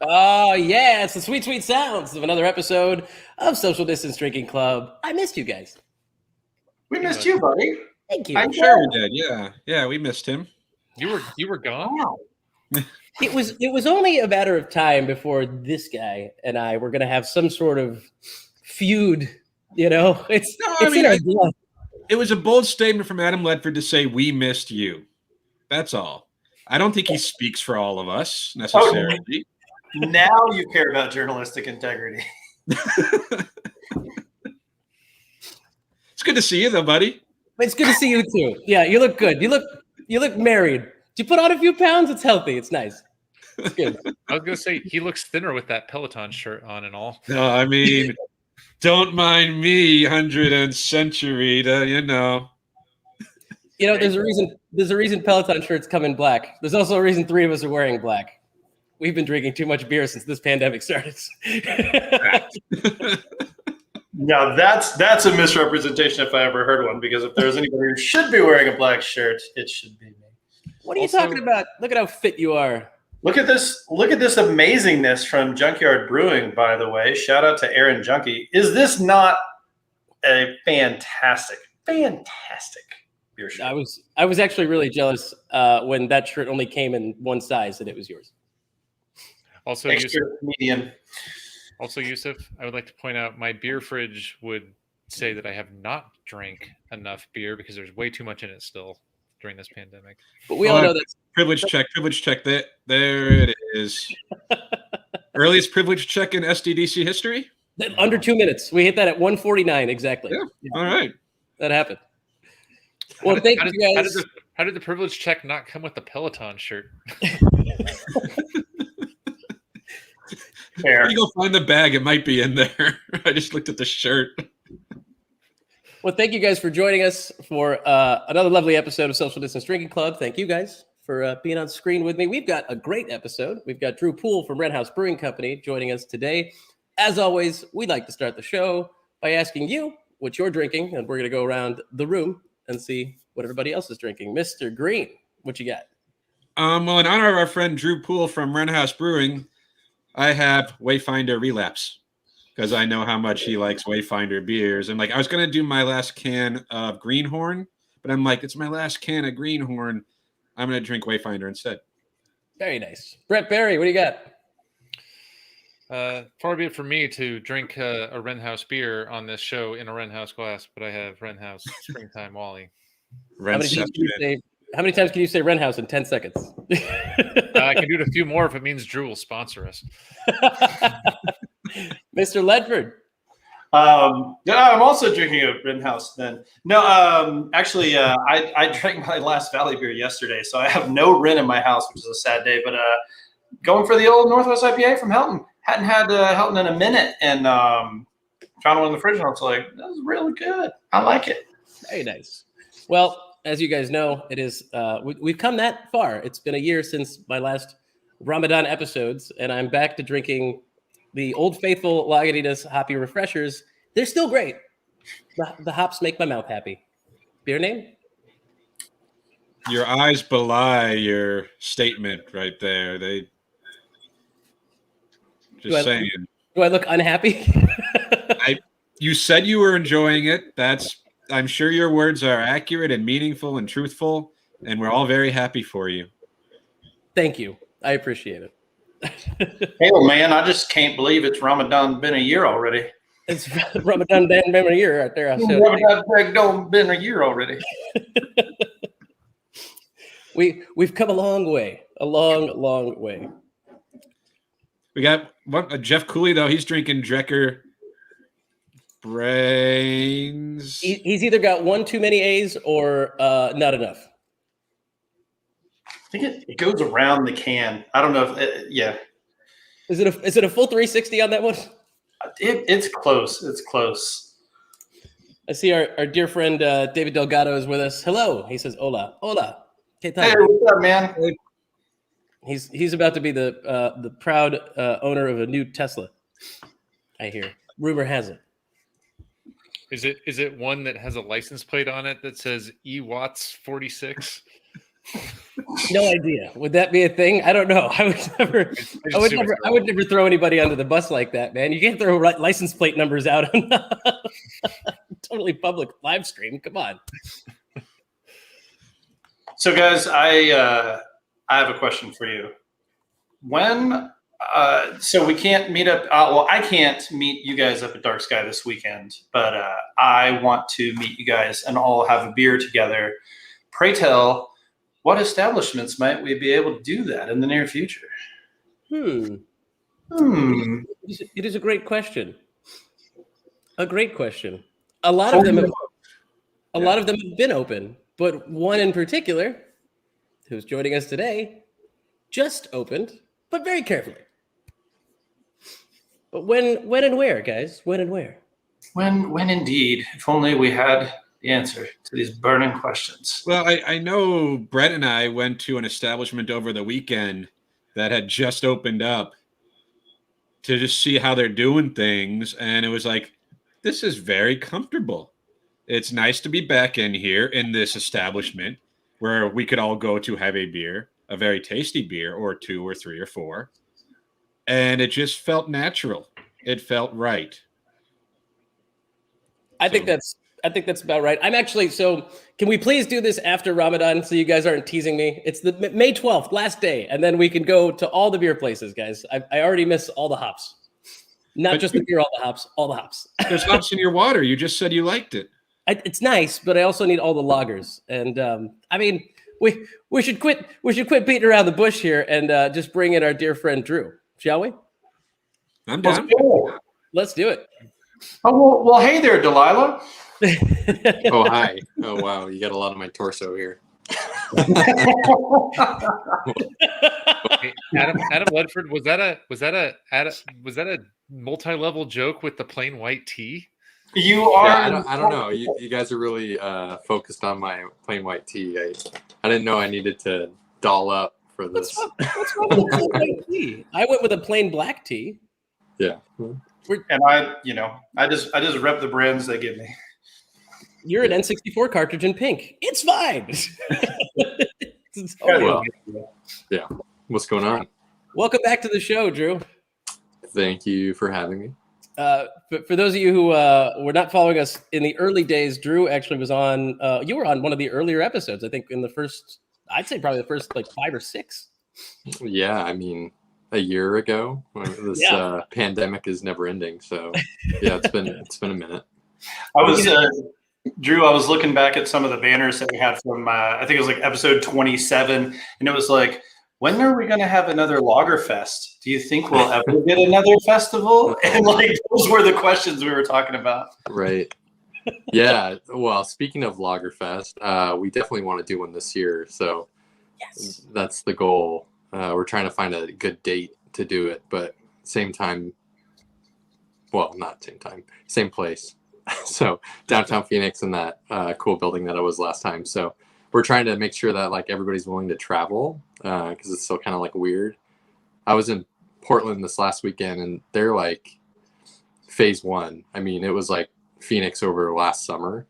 Oh, yeah, it's the sweet, sweet sounds of another episode of Social Distance Drinking Club. I missed you guys. We missed you, buddy. Thank you. I'm sure we did. Yeah, we missed him. You were gone. Wow. It was only a matter of time before this guy and I were going to have some sort of feud. You know, it was a bold statement from Adam Ledford to say we missed you. That's all. I don't think he speaks for all of us necessarily. Oh, now you care about journalistic integrity. It's good to see you, though, buddy. It's good to see you too. Yeah, you look good. You look married. You put on a few pounds. It's healthy. It's nice. It's good. I was gonna say he looks thinner with that Peloton shirt on and all. No, I mean, don't mind me, 100th century. You know. You know, there's a reason Peloton shirts come in black. There's also a reason 3 of us are wearing black. We've been drinking too much beer since this pandemic started. Now that's a misrepresentation if I ever heard one, because if there's anybody who should be wearing a black shirt, it should be me. What are you talking about? Look at how fit you are. Look at this amazingness from Junkyard Brewing, by the way. Shout out to Aaron Junkie. Is this not a fantastic beer shirt? I was actually really jealous when that shirt only came in one size and it was yours. Also, Yusuf, I would like to point out my beer fridge would say that I have not drank enough beer because there's way too much in it still during this pandemic. But we all know that privilege check. There it is. Earliest privilege check in SDDC history. Under 2 minutes. We hit that at 1:49 exactly. Yeah. All right. That happened. Well, thank you guys. How did the privilege check not come with the Peloton shirt? Let me go find the bag. It might be in there. I just looked at the shirt. Well, thank you guys for joining us for another lovely episode of Social Distance Drinking Club. Thank you guys for being on screen with me. We've got a great episode. We've got Drew Poole from Wren House Brewing Company joining us today. As always, we'd like to start the show by asking you what you're drinking, and we're going to go around the room and see what everybody else is drinking. Mr. Green, what you got? Well, in honor of our friend Drew Poole from Wren House Brewing, I have Wayfinder Relapse because I know how much he likes Wayfinder beers. And I was going to do my last can of Greenhorn, but I'm like, it's my last can of Greenhorn. I'm going to drink Wayfinder instead. Very nice. Brett Berry, what do you got? Far be it for me to drink a Wren House beer on this show in a Wren House glass, but I have Wren House Springtime Wally. How many times can you say Wren House in 10 seconds? I can do it a few more if it means Drew will sponsor us. Mr. Ledford. I'm also drinking a Wren House then. No, actually, I drank my last Valley beer yesterday, so I have no Wren in my house, which is a sad day. But going for the old Northwest IPA from Helton. Hadn't had Helton in a minute, and found one in the fridge, and I was like, that was really good. I like it. Very nice. Well, as you guys know, it is we've come that far. It's been a year since my last Ramadan episodes, and I'm back to drinking the Old Faithful Lagunitas Hoppy Refreshers. They're still great. The hops make my mouth happy. Beer name? Your eyes belie your statement right there. Saying. Do I look unhappy? You said you were enjoying it. I'm sure your words are accurate and meaningful and truthful, and we're all very happy for you. Thank you. I appreciate it. Hell, man, I just can't believe it's Ramadan been a year already. It's Ramadan been a year right there. Ramadan been a year already. We've come a long way. A long way. We got Jeff Cooley, though. He's drinking Drecker Brains. He's either got one too many A's or not enough. I think it goes around the can. I don't know if yeah. Is it a full 360 on that one? It's close. It's close. I see our dear friend David Delgado is with us. Hello. He says, hola. Hey, what's up, man? He's about to be the proud owner of a new Tesla. I hear. Rumor has it. Is it one that has a license plate on it that says EWatts 46? No idea. Would that be a thing? I don't know. I would never throw anybody under the bus like that, man. You can't throw license plate numbers out on totally public live stream. Come on. So, guys, I have a question for you. When so we can't meet up. Well, I can't meet you guys up at Dark Sky this weekend, but I want to meet you guys and all have a beer together. Pray tell, what establishments might we be able to do that in the near future? It is a great question. A great question. A lot of them have been open, but one in particular, who's joining us today, just opened, but very carefully. But when and where, guys? When and where? When indeed. If only we had the answer to these burning questions. Well, I know Brett and I went to an establishment over the weekend that had just opened up to just see how they're doing things. And it was like, this is very comfortable. It's nice to be back in here in this establishment where we could all go to have a beer, a very tasty beer, or 2 or 3 or 4. And it just felt natural. It felt right. I think that's about right. I'm actually, so can we please do this after Ramadan so you guys aren't teasing me? It's the May 12th, last day, and then we can go to all the beer places, guys. I already miss all the hops. Not just the beer, all the hops. There's hops in your water. You just said you liked it. It's nice, but I also need all the lagers. And I mean, we should quit beating around the bush here and just bring in our dear friend Drew, shall we? I'm down. Let's do it. Oh, well, hey there, Delilah. Oh, hi. Oh, wow. You got a lot of my torso here. Hey, Adam Ledford, was that a multi-level joke with the plain white tee? You are. Yeah, I don't know. You guys are really focused on my plain white tee. I didn't know I needed to doll up for this. What's wrong with plain white tee? I went with a plain black tee. Yeah. And I just rep the brands they give me. You're an N64 cartridge in pink. It's fine. Well, yeah. What's going on? Welcome back to the show, Drew. Thank you for having me. For those of you who were not following us in the early days, Drew actually was on. You were on one of the earlier episodes. I think in the first, I'd say probably the first like 5 or 6. Yeah, I mean, a year ago. This pandemic is never ending, so yeah, it's been a minute. Drew, I was looking back at some of the banners that we had from I think it was like episode 27, and it was like, when are we going to have another Lagerfest? Do you think we'll ever get another festival? And like those were the questions we were talking about. Right. Yeah. Well, speaking of Lagerfest, we definitely want to do one this year, so that's the goal. We're trying to find a good date to do it, but same time. Well, not same time, same place. So downtown Phoenix in that cool building that I was last time. So we're trying to make sure that like everybody's willing to travel because it's still kind of like weird. I was in Portland this last weekend and they're like phase 1. I mean, it was like Phoenix over last summer.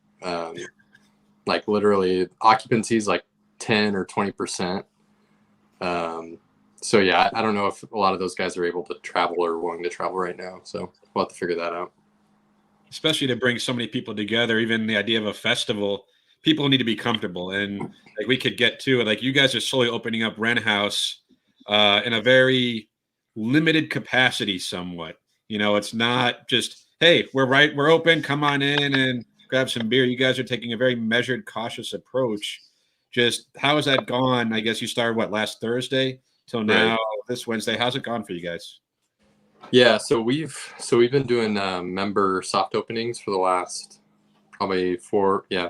Like literally occupancy is like 10 or 20%. So yeah, I don't know if a lot of those guys are able to travel or willing to travel right now. So we'll have to figure that out. Especially to bring so many people together, even the idea of a festival, people need to be comfortable. And like we could get to it, like you guys are slowly opening up Wren House in a very limited capacity somewhat. You know, it's not just, hey, we're open, come on in and grab some beer. You guys are taking a very measured, cautious approach. Just how has that gone? I guess you started last Thursday till now, this Wednesday. How's it gone for you guys? Yeah, so we've been doing member soft openings for the last probably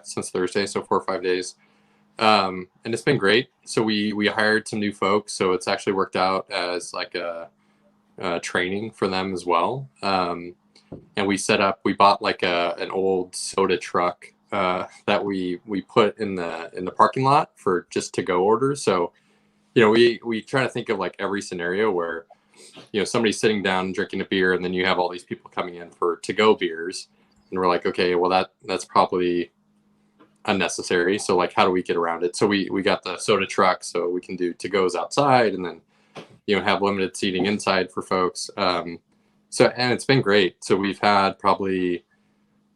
since Thursday, so 4 or 5 days, and it's been great. So we hired some new folks, so it's actually worked out as like a training for them as well. And we bought like an old soda truck that we put in the parking lot for just to go orders. So we try to think of like every scenario where somebody's sitting down drinking a beer and then you have all these people coming in for to-go beers, and we're like, okay, well that's probably unnecessary. So like, how do we get around it? So we got the soda truck, so we can do to-goes outside, and then, you know, have limited seating inside for folks. So, and it's been great. So we've had probably,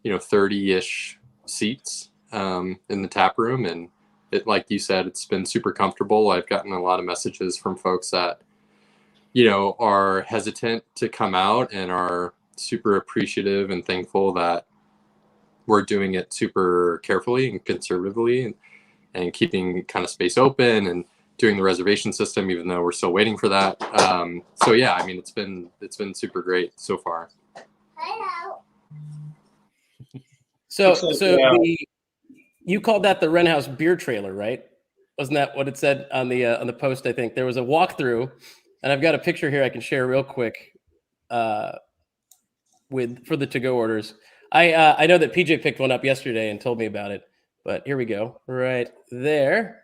you know, 30-ish seats in the tap room, and it, like you said, it's been super comfortable. I've gotten a lot of messages from folks that, you know, are hesitant to come out and are super appreciative and thankful that we're doing it super carefully and conservatively, and keeping kind of space open and doing the reservation system, even though we're still waiting for that. So yeah, I mean, it's been super great so far. So Yeah. you called that the Wren House beer trailer, right? Wasn't that what it said on the post? I think there was a walkthrough, and I've got a picture here I can share real quick for the to-go orders. I know that PJ picked one up yesterday and told me about it, but here we go, right there.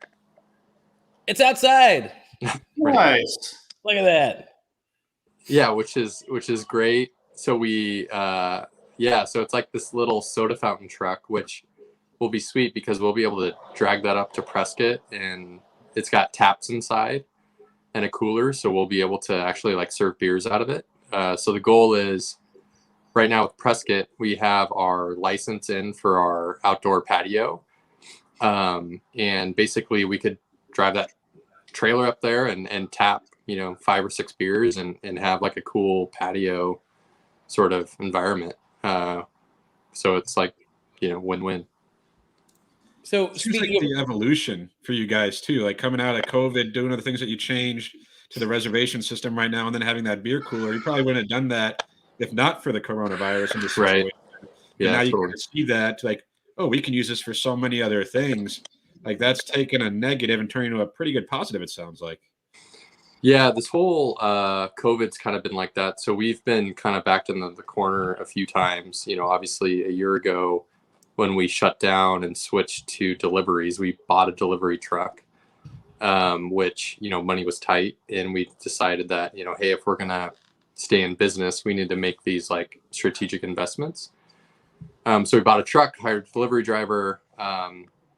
It's outside. Nice. Look at that. Yeah, which is great. So we so it's like this little soda fountain truck, which will be sweet because we'll be able to drag that up to Prescott, and it's got taps inside and a cooler, so we'll be able to actually like serve beers out of it. So the goal is, right now with Prescott, we have our license in for our outdoor patio, and basically we could drive that trailer up there and tap, you know, 5 or 6 beers and have like a cool patio sort of environment. So it's like, you know, win-win. So It seems like speaking the evolution for you guys too, like coming out of COVID, doing the things that you changed to the reservation system right now, and then having that beer cooler. You probably wouldn't have done that if not for the coronavirus and the situation. Right. Yeah, Yeah, now you totally. can see that, like, oh, we can use this for so many other things. Like that's taken a negative and turning into a pretty good positive, it sounds like. Yeah, this whole COVID's kind of been like that. So we've been kind of backed in the corner a few times. You know, obviously a year ago when we shut down and switched to deliveries, we bought a delivery truck, which, you know, money was tight. And we decided that, you know, hey, if we're going to stay in business, we need to make these like strategic investments. So we bought a truck, hired a delivery driver,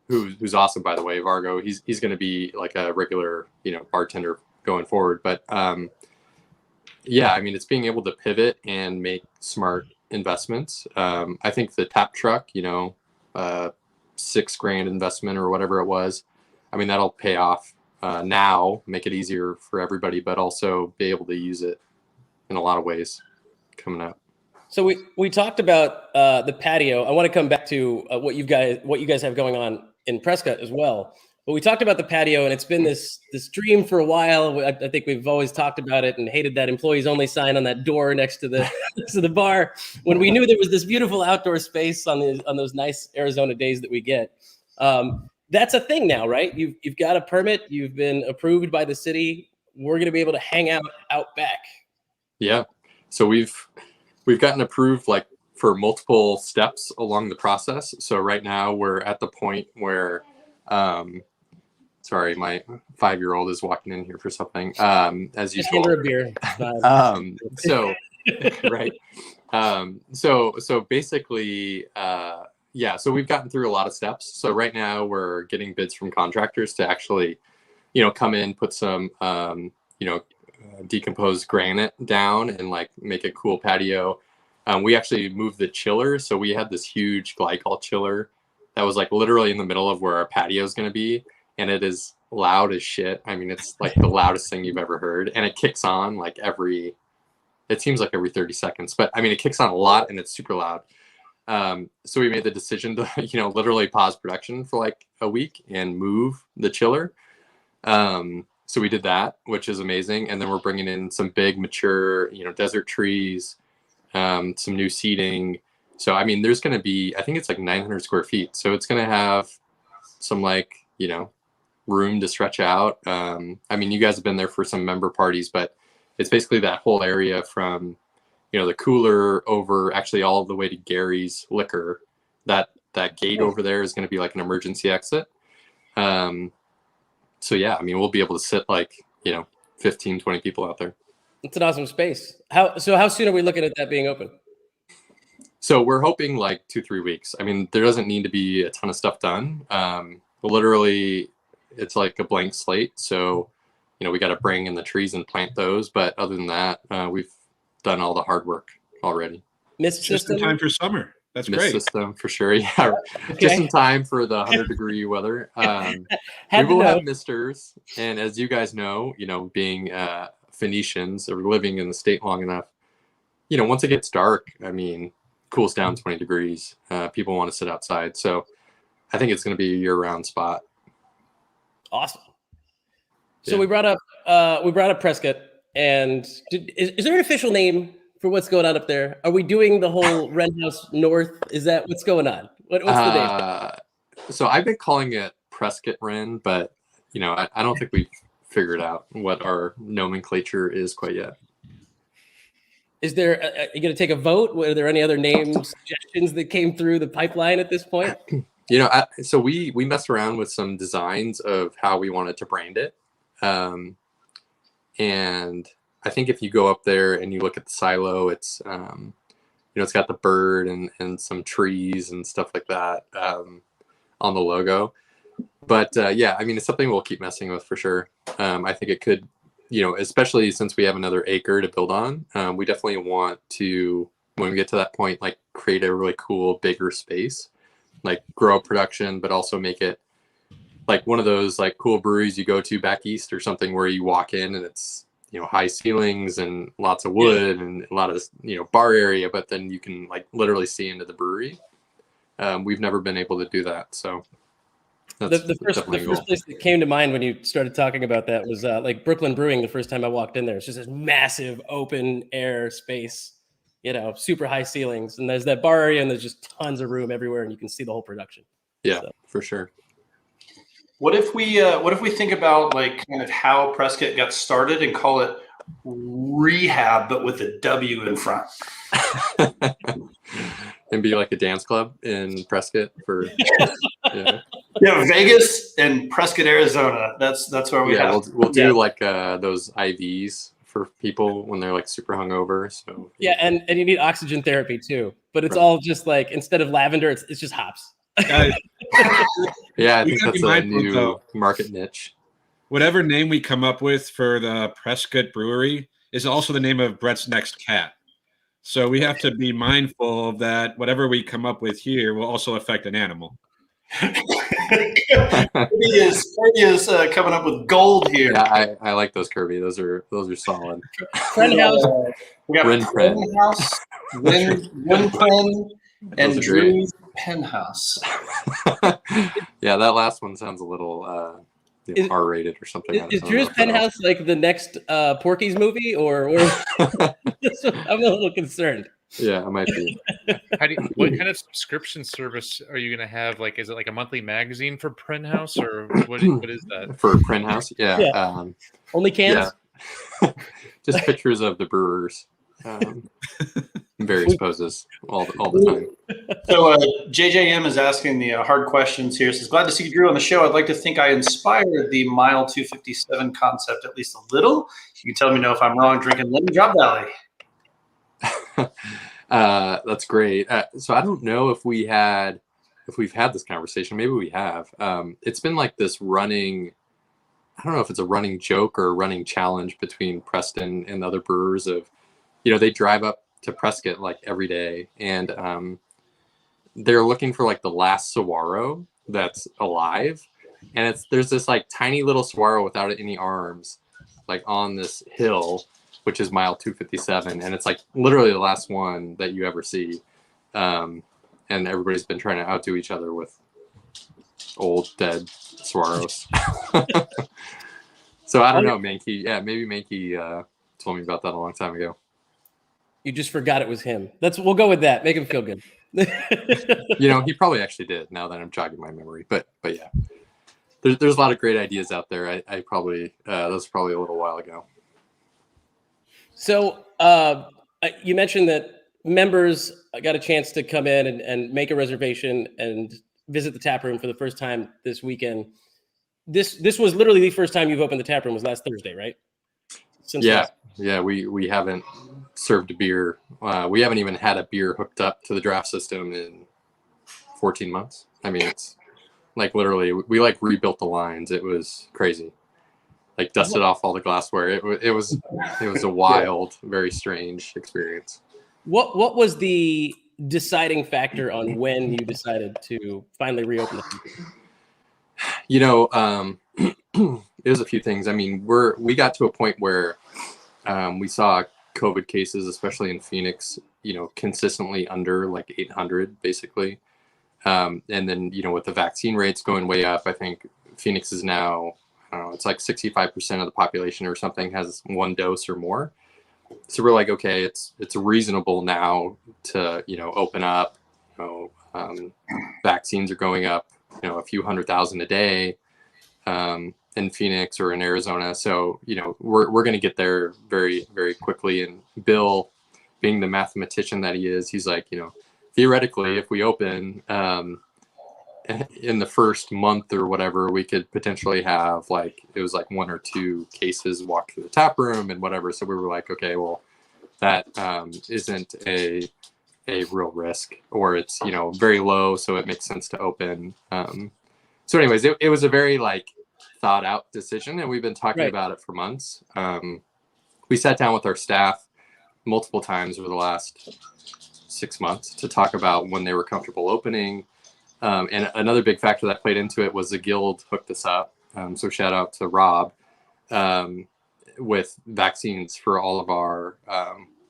who's awesome, by the way, Vargo. He's going to be like a regular, you know, bartender going forward. But yeah, I mean, it's being able to pivot and make smart investments. I think the tap truck, you know, $6,000 investment or whatever it was, I mean, that'll pay off now, make it easier for everybody, but also be able to use it in a lot of ways coming up. So we talked about the patio. I want to come back to what you guys have going on in Prescott as well. But we talked about the patio, and it's been this dream for a while. I think we've always talked about it and hated that employees only sign on that door next to the to the bar. When we knew there was this beautiful outdoor space on those nice Arizona days that we get. That's a thing now, right? You've got a permit. You've been approved by the city. We're going to be able to hang out back. Yeah. So we've gotten approved like for multiple steps along the process. So right now we're at the point where, sorry, my 5-year-old is walking in here for something. As usual. Hand her a beer. So right. So basically, yeah. So we've gotten through a lot of steps. So right now we're getting bids from contractors to actually, you know, come in, put some, you know, decomposed granite down and like make a cool patio. We actually moved the chiller. So we had this huge glycol chiller that was like literally in the middle of where our patio is going to be. And it is loud as shit. I mean, it's like the loudest thing you've ever heard. And it kicks on like it seems like every 30 seconds, but I mean, it kicks on a lot and it's super loud. So we made the decision to, you know, literally pause production for like a week and move the chiller. So we did that, which is amazing. And then we're bringing in some big mature, you know, desert trees, some new seating. So, I mean, there's going to be, I think it's like 900 square feet. So it's going to have some like, you know, room to stretch out. I mean, you guys have been there for some member parties, but it's basically that whole area from, you know, the cooler over actually all the way to Gary's Liquor. That gate over there is going to be like an emergency exit. So yeah, I mean, we'll be able to sit like, you know, 15, 20 people out there. It's an awesome space. How soon are we looking at that being open? So we're hoping like 2-3 weeks. I mean, there doesn't need to be a ton of stuff done. Literally, it's like a blank slate. So, we got to bring in the trees and plant those. But other than that, we've done all the hard work already. Mist Just in system? time for summer. That's Mist great. system for sure. Yeah, Okay. just in time for the 100-degree weather. We Had to will know. have misters, and as you guys know, being Phoenicians or living in the state long enough, once it gets dark, I mean, cools down 20 degrees. People want to sit outside, so I think it's going to be a year-round spot. Awesome. So Yeah. we brought up Prescott, and is there an official name for what's going on up there? Are we doing the whole Wren House North? Is that what's going on? What's the name? So I've been calling it Prescott Wren, but I don't think we've figured out what our nomenclature is quite yet. Is there? Are you going to take a vote? Were there any other name suggestions that came through the pipeline at this point? So we messed around with some designs of how we wanted to brand it. And I think if you go up there and you look at the silo, it's, it's got the bird and some trees and stuff like that on the logo. But yeah, I mean, it's something we'll keep messing with for sure. I think it could, especially since we have another acre to build on, we definitely want to, when we get to that point, like create a really cool, bigger space, like grow production, but also make it like one of those like cool breweries you go to back east or something where you walk in and it's, high ceilings and lots of wood and a lot of, bar area, but then you can like literally see into the brewery. We've never been able to do that. So that's The first place that came to mind when you started talking about that was like Brooklyn Brewing. The first time I walked in there, it's just this massive open air space, super high ceilings, and there's that bar area, and there's just tons of room everywhere, and you can see the whole production. Yeah, for sure. What if we think about like kind of how Prescott got started and call it Rehab, but with a W in front? And be like a dance club in Prescott for Vegas and Prescott, Arizona. That's where we have. We'll do like those IVs for people when they're like super hungover. So and you need oxygen therapy too, but it's all just like instead of lavender, it's just hops. Guys, yeah, I think gotta that's be a mindful, new though. market niche. Whatever name we come up with for the Prescott Brewery is also the name of Brett's next cat. So we have to be mindful that whatever we come up with here will also affect an animal. Kirby is coming up with gold here. Yeah, I like those, Kirby. Those are solid. Wren House. We got Wren Wren House, Wren Pen, and Those are great. Drew's Penthouse. Yeah, that last one sounds a little R-rated or something. Is Drew's Penthouse like the next Porky's movie, or I'm a little concerned. Yeah, it might be. What kind of subscription service are you going to have? Like, is it like a monthly magazine for Print House, or what is that? For Print House? Yeah. Only cans? Yeah. Just pictures of the brewers. In various poses all the time. So JJM is asking the hard questions here. Says, glad to see you, Drew, on the show. I'd like to think I inspired the Mile 257 concept at least a little. You can tell me if I'm wrong. Drinking Lemon Drop Valley. That's great. So I don't know if we've had this conversation. Maybe we have. It's been like this running, I don't know if it's a running joke or a running challenge between Preston and other brewers of, they drive up to Prescott like every day, and they're looking for like the last saguaro that's alive, and there's this like tiny little saguaro without any arms, like on this hill, which is Mile 257, and it's like literally the last one that you ever see, and everybody's been trying to outdo each other with old dead saguaros. So I don't know, Mankey. Yeah, maybe Mankey told me about that a long time ago. You just forgot it was him. We'll go with that. Make him feel good. He probably actually did. Now that I'm jogging my memory, but yeah, there's a lot of great ideas out there. I probably that was probably a little while ago. So you mentioned that members got a chance to come in and make a reservation and visit the tap room for the first time this weekend. This was literally the first time you've opened the tap room was last Thursday, right? since Yeah, last? yeah. We haven't served a beer. We haven't even had a beer hooked up to the draft system in 14 months. I mean, it's like literally we like rebuilt the lines. It was crazy. Like dusted off all the glassware. It was a wild, very strange experience. What was the deciding factor on when you decided to finally reopen the? You know, there's a few things. I mean, we got to a point where we saw COVID cases, especially in Phoenix, you know, consistently under like 800, basically. And then, you know, with the vaccine rates going way up, I think Phoenix is now, I don't know, it's like 65% of the population or something has one dose or more. So we're like, okay, it's reasonable now to, you know, open up. You know, vaccines are going up, you know, a few 100,000 a day in Phoenix or in Arizona. So, you know, we're going to get there very, very quickly. And Bill, being the mathematician that he is, he's like, you know, theoretically, if we open in the first month or whatever, we could potentially have like, it was like 1 or 2 cases walk through the tap room and whatever. So we were like, okay, well, that isn't a real risk, or it's, you know, very low. So it makes sense to open. So anyways, it was a very like thought out decision, and we've been talking about it for months. We sat down with our staff multiple times over the last 6 months to talk about when they were comfortable opening. And another big factor that played into it was the guild hooked us up. So shout out to Rob with vaccines for all of our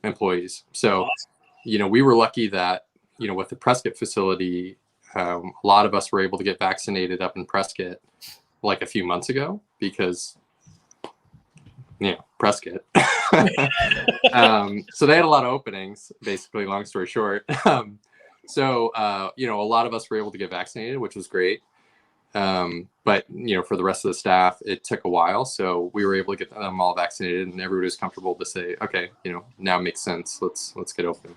employees. So, you know, we were lucky that, you know, with the Prescott facility, a lot of us were able to get vaccinated up in Prescott like a few months ago because, yeah, Prescott. So they had a lot of openings, basically, long story short. So, you know, a lot of us were able to get vaccinated, which was great. But, you know, for the rest of the staff, it took a while. So we were able to get them all vaccinated, and everybody was comfortable to say, okay, you know, now it makes sense. Let's get open.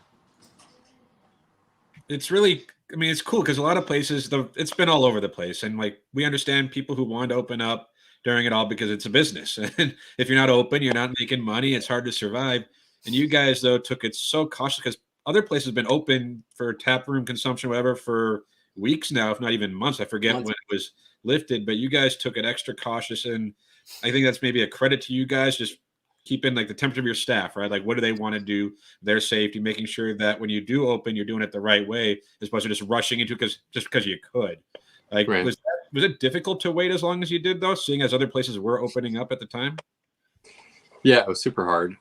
It's really, I mean, it's cool because a lot of places, it's been all over the place. And like, we understand people who want to open up during it all because it's a business. And if you're not open, you're not making money. It's hard to survive. And you guys, though, took it so cautious because other places have been open for tap room consumption, whatever, for weeks now, if not even months. I forget when it was lifted, but you guys took it extra cautious. And I think that's maybe a credit to you guys, just keeping like the temperature of your staff, right? Like, what do they want to do? Their safety, making sure that when you do open, you're doing it the right way, as opposed to just rushing into it because you could. Like, right. Was it difficult to wait as long as you did, though, seeing as other places were opening up at the time? Yeah, it was super hard.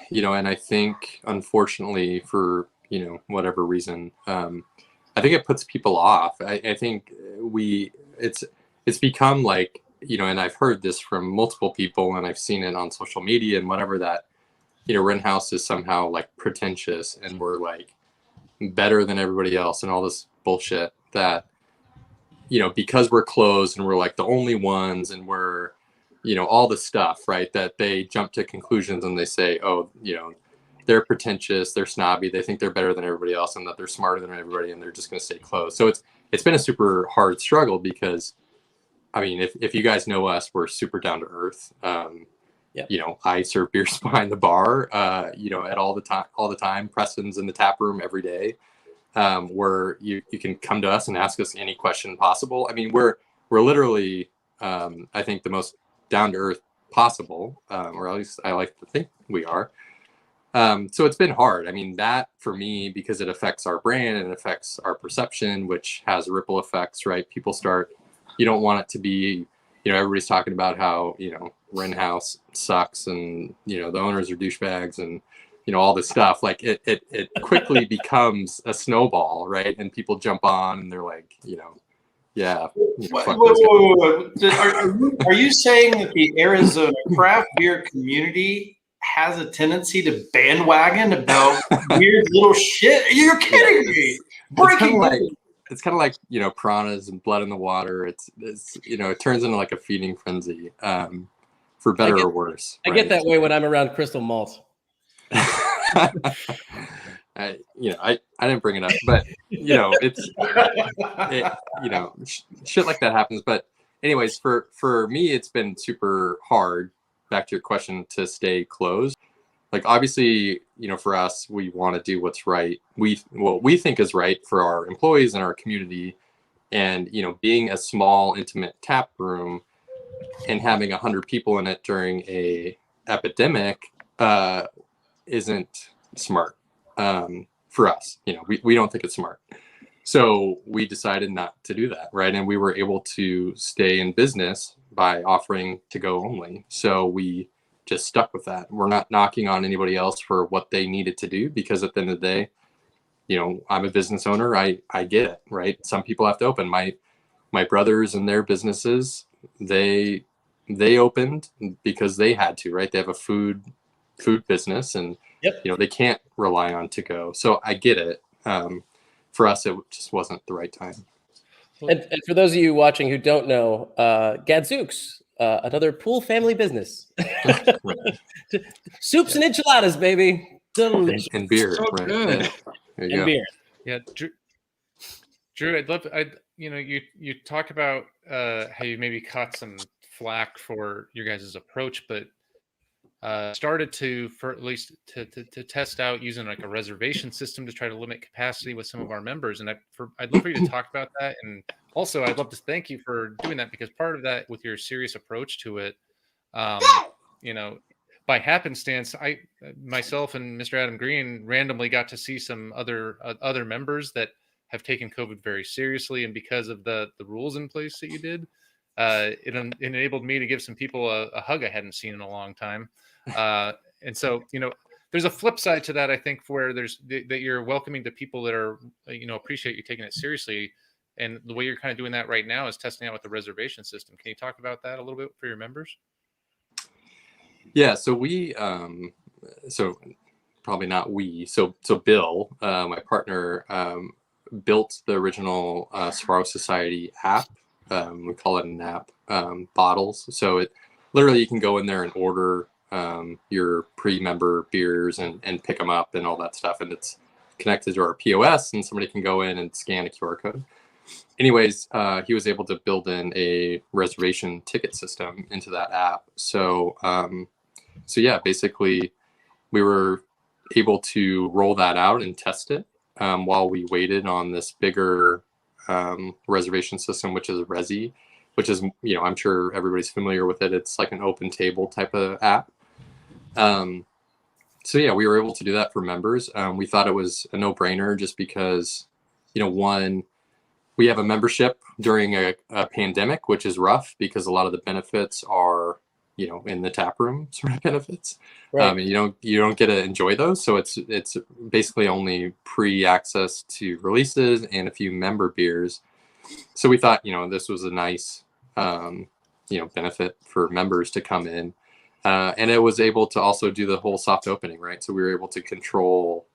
You know, and I think, unfortunately, for, you know, whatever reason, I think it puts people off. I think it's become like, you know, and I've heard this from multiple people, and I've seen it on social media and whatever, that, you know, Wren House is somehow like pretentious and we're like better than everybody else and all this bullshit that, you know, because we're closed and we're like the only ones and we're, you know, all the stuff, right, that they jump to conclusions and they say, oh, you know, they're pretentious, they're snobby, they think they're better than everybody else and that they're smarter than everybody and they're just going to stay closed. So it's been a super hard struggle because, I mean, if you guys know us, we're super down to earth. You know, I serve beers behind the bar, you know, at all the time. Preston's in the tap room every day, where you can come to us and ask us any question possible. I mean, we're literally, I think, the most down to earth possible, or at least I like to think we are. So it's been hard. I mean, that for me, because it affects our brand and it affects our perception, which has ripple effects, right? People start, you don't want it to be, you know, everybody's talking about how, you know, Wren House sucks and, you know, the owners are douchebags and, you know, all this stuff. Like it quickly becomes a snowball, right? And people jump on and they're like, you know, yeah. You know, Are you saying that the Arizona craft beer community has a tendency to bandwagon about weird little shit? You're kidding me. It's kind of like, you know, piranhas and blood in the water. It's you know, it turns into like a feeding frenzy, for better or worse. I get that way when I'm around Crystal Malt. I didn't bring it up, but you know, you know, shit like that happens. But anyways, for me, it's been super hard back to your question, to stay closed. Like, obviously, for us, we want to do what's right. What we think is right for our employees and our community. And, being a small, intimate tap room and having 100 people in it during a epidemic isn't smart for us. We don't think it's smart. So we decided not to do that, right? And we were able to stay in business by offering to go only. So we just stuck with that. We're not knocking on anybody else for what they needed to do, because at the end of the day, I'm a business owner. I get it, right? Some people have to open. My brothers and their businesses, they opened because they had to, right? They have a food business, and they can't rely on to go. So I get it. For us, it just wasn't the right time. And for those of you watching who don't know, Gadzooks, another Pool family business. Soups and enchiladas, baby. Delicious. And beer. So right. good. Yeah. There you And go. beer. Yeah, Drew, you talk about how you maybe caught some flack for your guys' approach, but started to test out using like a reservation system to try to limit capacity with some of our members. And I'd love for you to talk about that. And also, I'd love to thank you for doing that, because part of that, with your serious approach to it, by happenstance, myself and Mr. Adam Green randomly got to see some other members that have taken COVID very seriously, and because of the rules in place that you did, it enabled me to give some people a hug I hadn't seen in a long time. And so, there's a flip side to that, I think, where that you're welcoming to people that are, appreciate you taking it seriously. And the way you're kind of doing that right now is testing out with the reservation system. Can you talk about that a little bit for your members? Yeah, so we, so probably not we, so Bill, my partner, built the original Sparrow Society app. We call it an app, bottles. So it literally, you can go in there and order your pre-member beers and pick them up and all that stuff. And it's connected to our POS, and somebody can go in and scan a QR code. Anyways, he was able to build in a reservation ticket system into that app. So yeah, basically we were able to roll that out and test it while we waited on this bigger reservation system, which is Resi, which is, I'm sure everybody's familiar with it. It's like an open table type of app. So yeah, we were able to do that for members. We thought it was a no-brainer just because, one, we have a membership during a pandemic, which is rough because a lot of the benefits are, in the tap room sort of benefits. Right. And you don't get to enjoy those. So it's basically only pre-access to releases and a few member beers. So we thought, this was a nice, benefit for members to come in. And it was able to also do the whole soft opening, right? So we were able to control,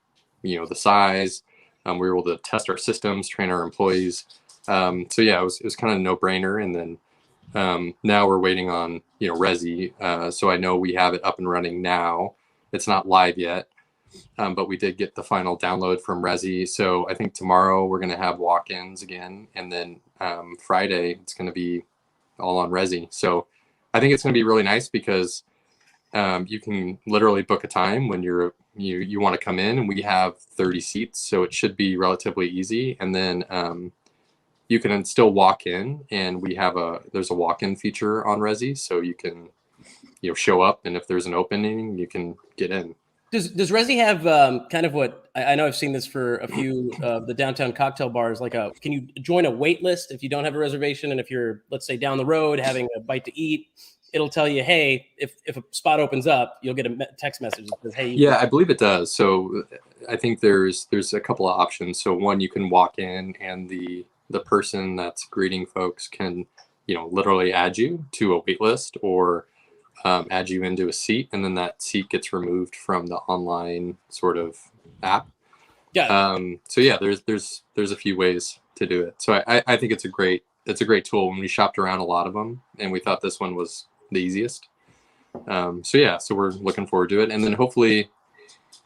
the size. We were able to test our systems, train our employees. So yeah, it was kind of a no-brainer. And then now we're waiting on, Resi. So I know we have it up and running now. It's not live yet, but we did get the final download from Resi. So I think tomorrow we're going to have walk-ins again. And then Friday, it's going to be all on Resi. So I think it's going to be really nice because you can literally book a time when you want to come in, and we have 30 seats. So it should be relatively easy. And then you can still walk in, and there's a walk-in feature on Resi. So you can, show up, and if there's an opening, you can get in. Does Resi have kind of what I know? I've seen this for a few of the downtown cocktail bars. Can you join a wait list if you don't have a reservation? And if you're, let's say, down the road having a bite to eat, it'll tell you, hey, if a spot opens up, you'll get a text message that says, hey. Yeah, I believe it does. So I think there's a couple of options. So one, you can walk in, and the person that's greeting folks can, literally add you to a wait list or add you into a seat, and then that seat gets removed from the online sort of app. Yeah. So yeah, there's a few ways to do it. So I think it's a great tool. When we shopped around a lot of them, and we thought this one was the easiest. So yeah, so we're looking forward to it, and then hopefully,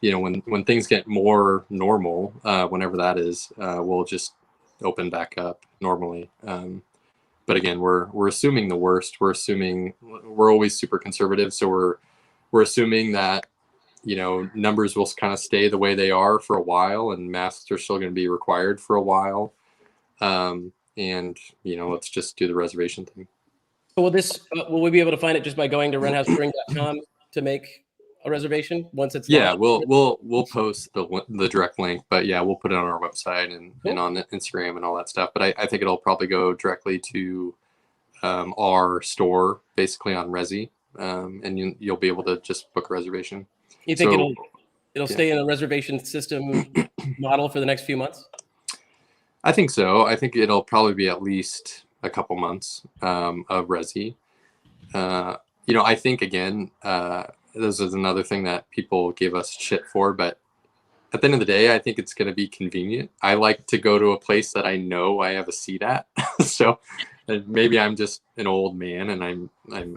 when things get more normal, whenever that is, we'll just open back up normally. But But again, we're assuming the worst. We're always super conservative, so we're assuming that, you know, numbers will kind of stay the way they are for a while, and masks are still going to be required for a while. And you know, let's just do the reservation thing. So will we be able to find it just by going to wrenhousebrewing.com to make a reservation once it's Yeah, launched? we'll post the direct link, but yeah, we'll put it on our website and on Instagram and all that stuff. But I think it'll probably go directly to our store, basically on Resi, and you'll be able to just book a reservation. You think it'll stay in a reservation system model for the next few months? I think so. I think it'll probably be at least a couple months of Resi. You know, I think again, this is another thing that people give us shit for, but at the end of the day, I think it's going to be convenient. I like to go to a place that I know I have a seat at. So maybe I'm just an old man and I'm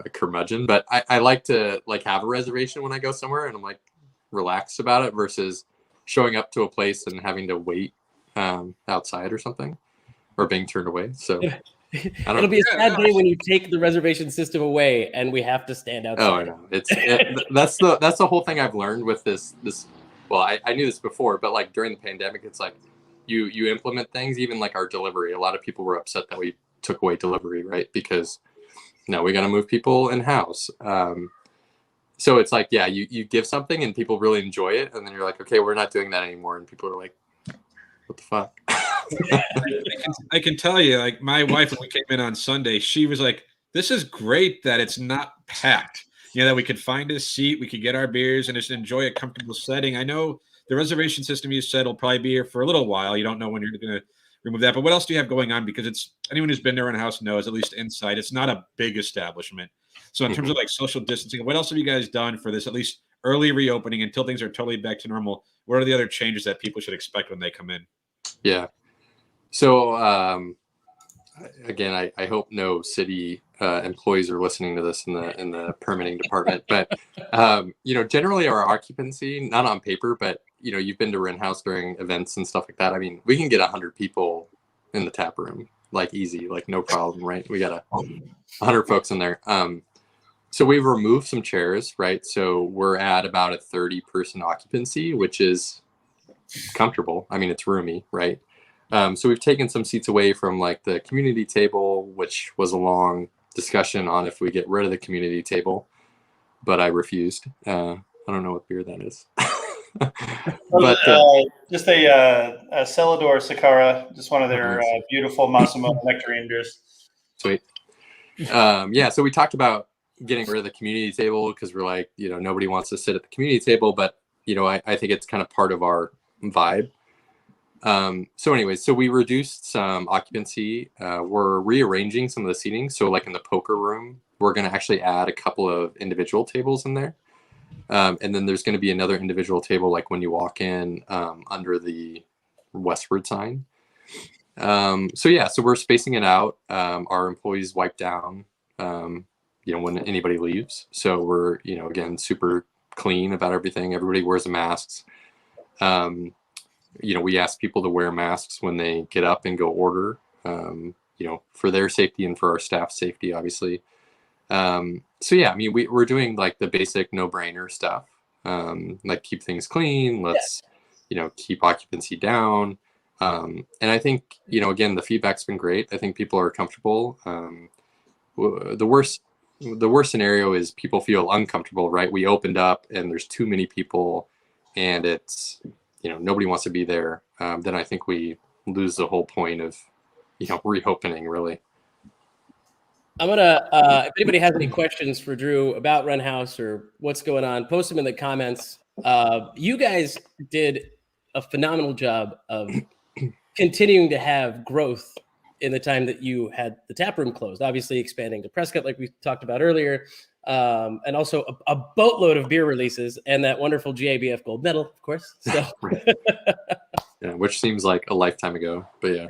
a curmudgeon, but I like to have a reservation when I go somewhere, and I'm like relaxed about it versus showing up to a place and having to wait outside or something, or being turned away. So it'll be a sad day when you take the reservation system away and we have to stand outside. Oh no, that's the whole thing I've learned with this. Well, I knew this before, but like during the pandemic, it's like you implement things, even like our delivery. A lot of people were upset that we took away delivery, right? Because now we got to move people in house. So it's like, yeah, you give something and people really enjoy it, and then you're like, okay, we're not doing that anymore, and people are like, what the fuck? I can tell you, like my wife, when we came in on Sunday, she was like, this is great that it's not packed. You know, that we could find a seat, we could get our beers and just enjoy a comfortable setting. I know the reservation system you said will probably be here for a little while. You don't know when you're going to remove that. But what else do you have going on? Because it's anyone who's been there in a house knows, at least inside, it's not a big establishment. So in terms of like social distancing, what else have you guys done for this, at least early reopening until things are totally back to normal? What are the other changes that people should expect when they come in? Yeah. So again, I hope no city employees are listening to this in the permitting department, but you know, generally our occupancy, not on paper, but you know, you've been to Wren House during events and stuff like that. I mean, we can get 100 people in the tap room, like easy, like no problem, right? We got 100 folks in there. So we've removed some chairs, right? So we're at about a 30-person occupancy, which is comfortable. I mean, it's roomy, right? So we've taken some seats away from like the community table, which was a long discussion on if we get rid of the community table, but I refused. I don't know what beer that is. But just a Celador Sakara, just one of their beautiful Massimo nectarine beers. Sweet. Yeah, so we talked about getting rid of the community table because we're like, you know, nobody wants to sit at the community table, but you know, I think it's kind of part of our vibe. So anyways, so we reduced some occupancy. We're rearranging some of the seating. So like in the poker room, we're going to actually add a couple of individual tables in there. And then there's going to be another individual table, like when you walk in, under the westward sign. So yeah, so we're spacing it out. Our employees wipe down, you know, when anybody leaves. So we're, you know, again, super clean about everything. Everybody wears masks. You know, we ask people to wear masks when they get up and go order, you know, for their safety and for our staff's safety, obviously. So yeah, I mean, we're doing like the basic no-brainer stuff, like keep things clean. Let's, you know, keep occupancy down. And I think, you know, again, the feedback's been great. I think people are comfortable. The worst scenario is people feel uncomfortable, right? We opened up and there's too many people and it's, you know, nobody wants to be there. Then I think we lose the whole point of, you know, reopening, really. I'm gonna, if anybody has any questions for Drew about Wren House or what's going on, post them in the comments. You guys did a phenomenal job of continuing to have growth in the time that you had the tap room closed, obviously expanding to Prescott, like we talked about earlier, and also a boatload of beer releases and that wonderful GABF Gold Medal, of course. So. Yeah, which seems like a lifetime ago, but yeah.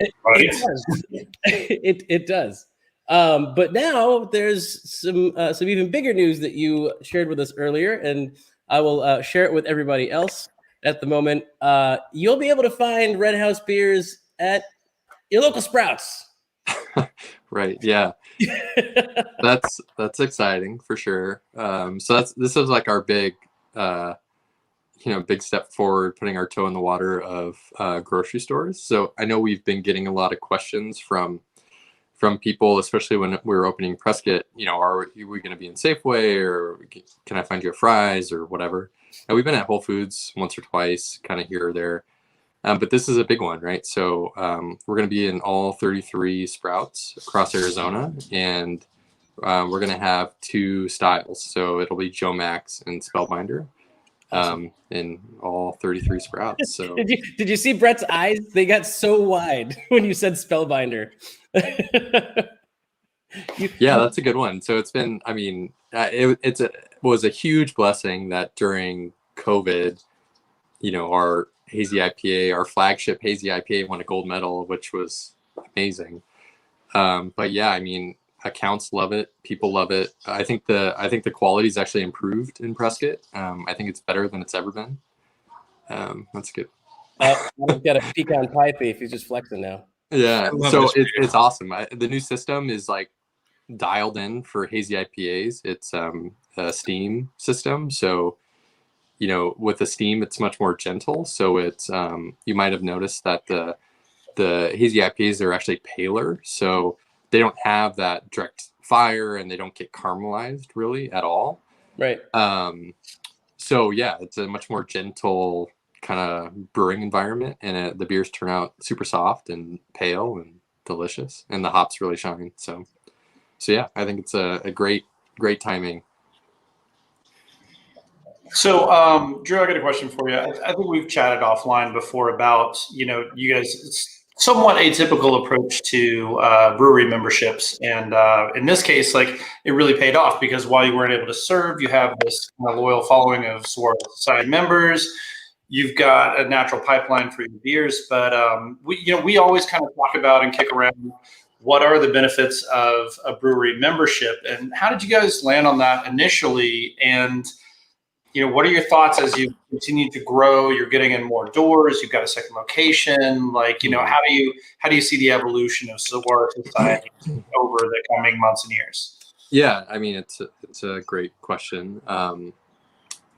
It does. But now there's some even bigger news that you shared with us earlier, and I will share it with everybody else at the moment. You'll be able to find Wren House beers at your local Sprouts. Right. Yeah. That's exciting for sure. So this is like our big, big step forward, putting our toe in the water of grocery stores. So I know we've been getting a lot of questions from people, especially when we were opening Prescott. Are we going to be in Safeway, or can I find you a Fry's or whatever? And we've been at Whole Foods once or twice, kind of here or there. But this is a big one, right? So we're going to be in all 33 Sprouts across Arizona, and we're going to have 2 styles. So it'll be Joe Max and Spellbinder in all 33 Sprouts. So did you see Brett's eyes? They got so wide when you said Spellbinder. Yeah, that's a good one. So it's been, it was a huge blessing that during COVID, our hazy IPA, our flagship hazy IPA, won a gold medal, which was amazing. But yeah, accounts love it, people love it. I think the quality's actually improved in Prescott. I think it's better than it's ever been. That's good. I've got a pecan pie thief. He's just flexing now. Yeah, so it's awesome. The new system is like dialed in for hazy IPAs. It's a steam system, so with the steam, it's much more gentle. So it's you might have noticed that the hazy IPAs are actually paler, so they don't have that direct fire and they don't get caramelized really at all. Right. So yeah, it's a much more gentle kind of brewing environment, and the beers turn out super soft and pale and delicious, and the hops really shine. So yeah, I think it's a great timing. So, Drew, I got a question for you. I think we've chatted offline before about, you guys, it's somewhat atypical approach to brewery memberships. And in this case, like, it really paid off, because while you weren't able to serve, you have this kind of loyal following of Saguaro Society members. You've got a natural pipeline for your beers. But we always kind of talk about and kick around what are the benefits of a brewery membership, and how did you guys land on that initially? And what are your thoughts as you continue to grow? You're getting in more doors. You've got a second location. Like, how do you see the evolution of Saguaro Society over the coming months and years? Yeah, it's a great question, and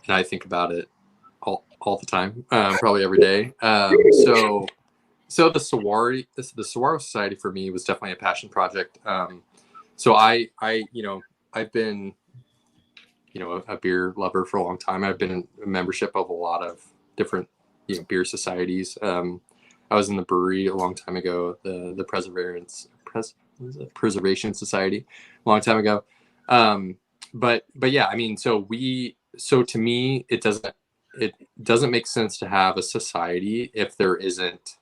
I think about it all the time, probably every day. So the Saguaro Society for me was definitely a passion project. So I've been a beer lover for a long time. I've been in a membership of a lot of different beer societies. I was in the brewery a long time ago, the Preservation Society a long time ago. But yeah, so to me, it doesn't make sense to have a society if there isn't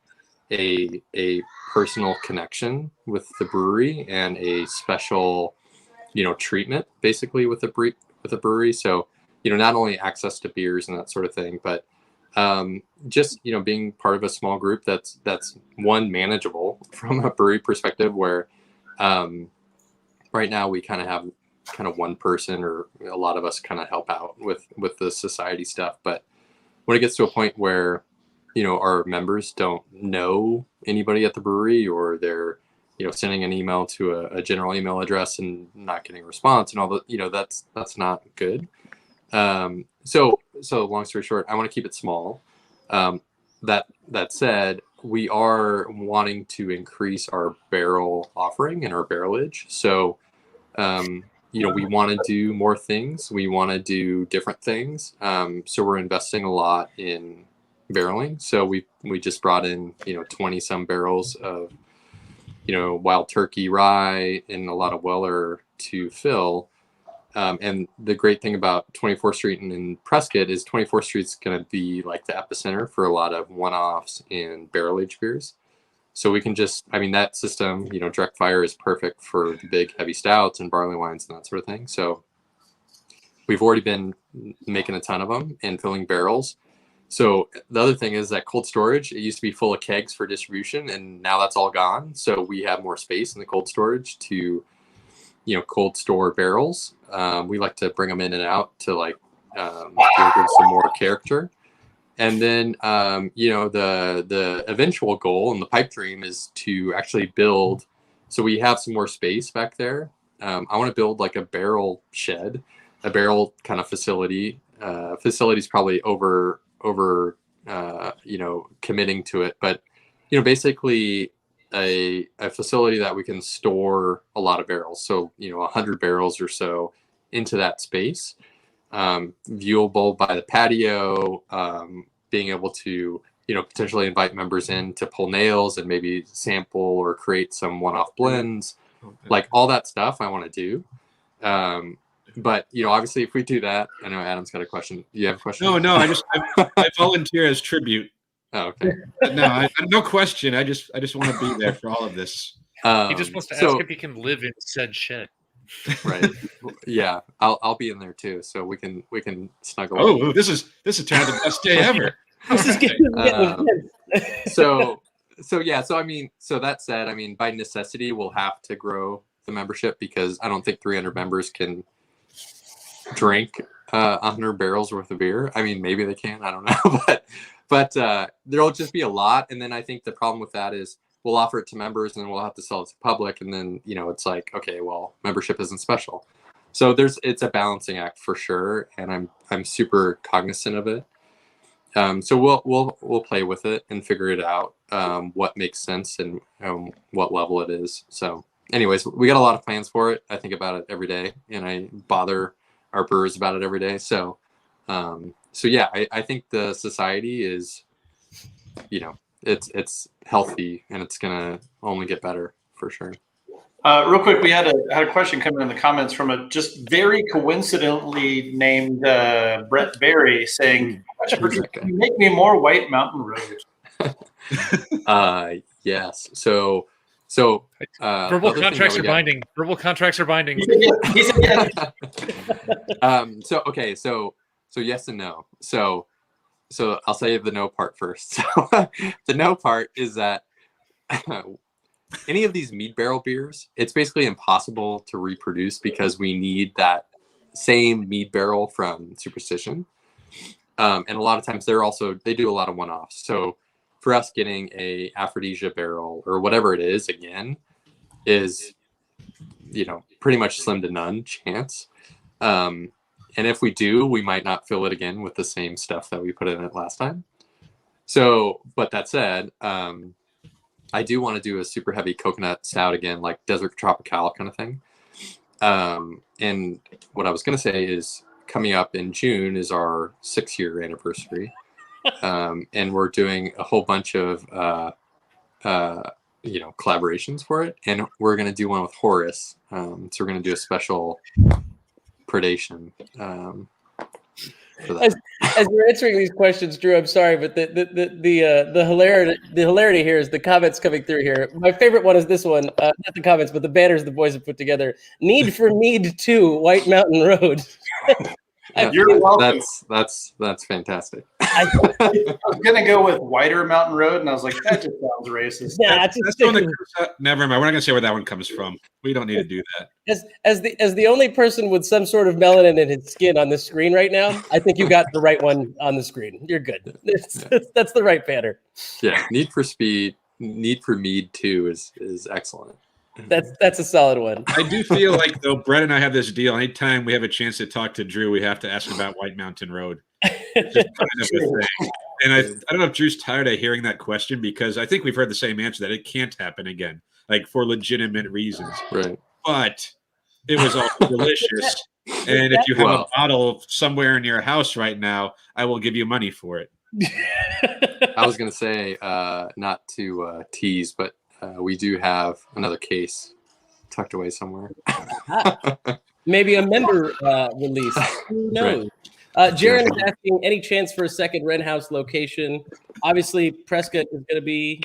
a personal connection with the brewery and a special treatment basically with the brewery. So not only access to beers and that sort of thing, but just being part of a small group that's one, manageable from a brewery perspective, where right now we kind of have one person, or a lot of us kind of help out with the society stuff. But when it gets to a point where our members don't know anybody at the brewery, or they're sending an email to a general email address and not getting a response and all that, that's not good. So long story short, I want to keep it small. That said, we are wanting to increase our barrel offering and our barrelage. So we want to do more things. We want to do different things. So we're investing a lot in barreling. So we just brought in 20 some barrels of Wild Turkey rye and a lot of Weller to fill. And the great thing about 24th Street and in Prescott is 24th Street's going to be like the epicenter for a lot of one-offs and barrel-aged beers. So we can just, that system, direct fire is perfect for the big heavy stouts and barley wines and that sort of thing. So we've already been making a ton of them and filling barrels. So the other thing is that cold storage, it used to be full of kegs for distribution, and now that's all gone. So we have more space in the cold storage to, cold store barrels. We like to bring them in and out to give some more character. And then, the eventual goal and the pipe dream is to actually build So we have some more space back there. I want to build like a barrel shed, a barrel kind of facility. Facility's probably over committing to it, but basically a facility that we can store a lot of barrels. So 100 barrels or so into that space, viewable by the patio, being able to potentially invite members in to pull nails and maybe sample or create some one-off blends, like all that stuff I want to do. But obviously, if we do that, I know Adam's got a question. You have a question? No. I volunteer as tribute. Oh, okay. No, no question. I just want to be there for all of this. He just wants to ask if he can live in said shed. Right. Yeah, I'll be in there too, so we can snuggle. Oh, this is turned out the best day ever. This is So that said, by necessity, we'll have to grow the membership because I don't think 300 members can drink 100 barrels worth of beer. Maybe they can, I don't know, but there'll just be a lot. And then I think the problem with that is we'll offer it to members and then we'll have to sell it to public. And then, it's like, okay, well, membership isn't special. So it's a balancing act for sure. And I'm super cognizant of it. So we'll play with it and figure it out, what makes sense and what level it is. So anyways, we got a lot of plans for it. I think about it every day and I bother our brewers about it every day. So yeah, I think the society is, it's healthy and it's going to only get better for sure. Real quick, we had a question coming in the comments from a just very coincidentally named Brett Berry saying, "Can you make me more White Mountain Road?" Yes. So verbal contracts are binding. Verbal contracts are binding. He said yes. So yes and no. So I'll say the no part first. So the no part is that any of these mead barrel beers, it's basically impossible to reproduce because we need that same mead barrel from Superstition. And a lot of times they do a lot of one-offs. So for us, getting a Aphrodisia barrel or whatever it is again is, pretty much slim to none chance. And if we do, we might not fill it again with the same stuff that we put in it last time. So, but that said, I do want to do a super heavy coconut stout again, like Desert Tropical kind of thing. And what I was going to say is coming up in June is our 6-year anniversary. And we're doing a whole bunch of, collaborations for it. And we're going to do one with Horace. So we're going to do a special predation for that. As you're answering these questions, Drew, I'm sorry, but the hilarity here is the comments coming through here. My favorite one is this one, not the comments, but the banners the boys have put together. Need for Mead 2, White Mountain Road. Yeah, you're welcome. That's fantastic. I was gonna go with Whiter Mountain Road, and I was like, that just sounds racist. Yeah, that's the one that comes up. Never mind. We're not gonna say where that one comes from. We don't need to do that. As the only person with some sort of melanin in his skin on the screen right now, I think you got the right one on the screen. You're good. That's the right banner. Yeah, Need for Mead 2 is excellent. That's a solid one. I do feel like though Brett and I have this deal. Anytime we have a chance to talk to Drew, we have to ask about White Mountain Road. It's just kind of a thing. And I don't know if Drew's tired of hearing that question because I think we've heard the same answer that it can't happen again, like for legitimate reasons. Right. But it was also delicious. And if you have a bottle somewhere in your house right now, I will give you money for it. I was going to say, not to tease, but we do have another case tucked away somewhere. Maybe a member release. Who knows? Jaron is asking, any chance for a second Wren House location? Obviously, Prescott is going to be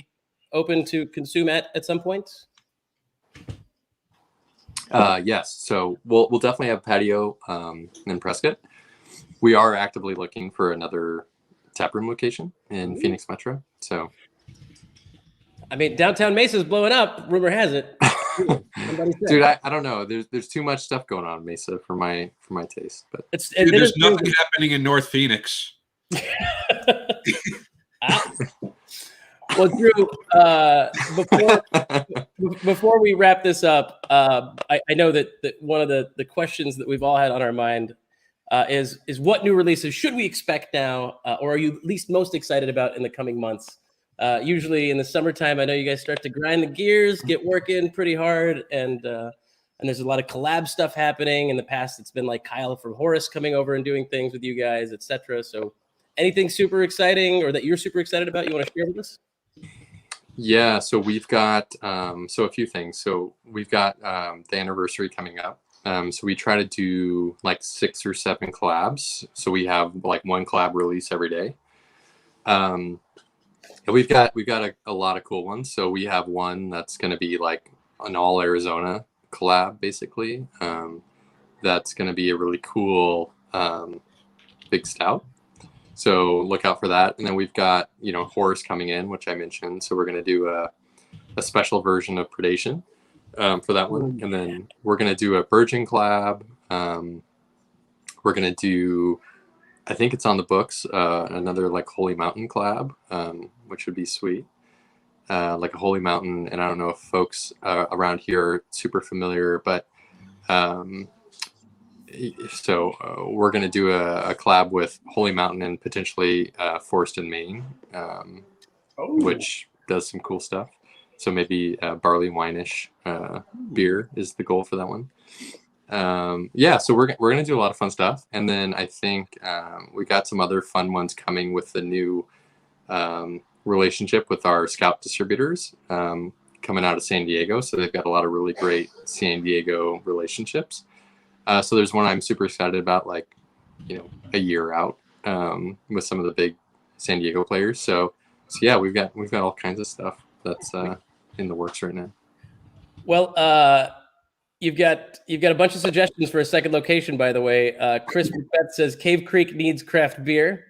open to consume at some point. Yes. So we'll definitely have patio in Prescott. We are actively looking for another taproom location in Phoenix Metro. So, I mean, downtown Mesa is blowing up. Rumor has it. Dude, I don't know. There's too much stuff going on in Mesa for my taste. But dude, there's nothing happening in North Phoenix. Well, Drew, before we wrap this up, I know that one of the questions that we've all had on our mind is what new releases should we expect now, or are you at least most excited about in the coming months? Usually in the summertime, I know you guys start to grind the gears, get working pretty hard, and there's a lot of collab stuff happening. In the past, it's been like Kyle from Horus coming over and doing things with you guys, etc. So, anything super exciting or that you're super excited about you want to share with us? Yeah, so we've got so a few things. So we've got the anniversary coming up. So we try to do like 6 or 7 collabs. So we have like one collab release every day. And we've got a lot of cool ones. So we have one that's going to be like an all Arizona collab, basically. That's going to be a really cool big stout. So look out for that. And then we've got, Horus coming in, which I mentioned. So we're going to do a special version of Predation for that one. And then we're going to do a Virgin collab. We're going to do, I think it's on the books, another like Holy Mountain collab, which would be sweet. Like a Holy Mountain. And I don't know if folks around here are super familiar, but we're going to do a collab with Holy Mountain and potentially Forest and Maine, which does some cool stuff. So maybe barley wine-ish beer is the goal for that one. So we're going to do a lot of fun stuff. And then I think we got some other fun ones coming with the new relationship with our Scout distributors coming out of San Diego. So they've got a lot of really great San Diego relationships. So there's one I'm super excited about, like, a year out with some of the big San Diego players. So yeah, we've got all kinds of stuff that's in the works right now. Well, you've got a bunch of suggestions for a second location, by the way. Chris Beth says Cave Creek needs craft beer.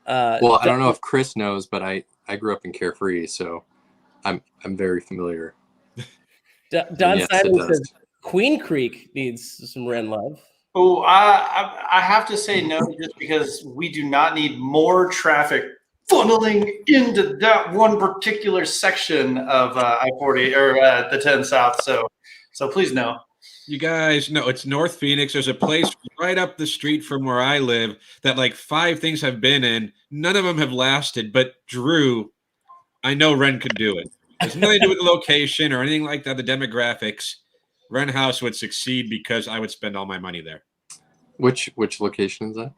Well, I don't know if Chris knows, but I grew up in Carefree, so I'm very familiar. Don Simon says Queen Creek needs some Wren love. Oh, I have to say no, just because we do not need more traffic funneling into that one particular section of I-40 or the 10 South. So please no. You guys know it's North Phoenix. There's a place right up the street from where I live that like 5 things have been in. None of them have lasted. But Drew, I know Wren could do it. There's nothing to do with the location or anything like that, the demographics. Wren House would succeed because I would spend all my money there. Which location is that?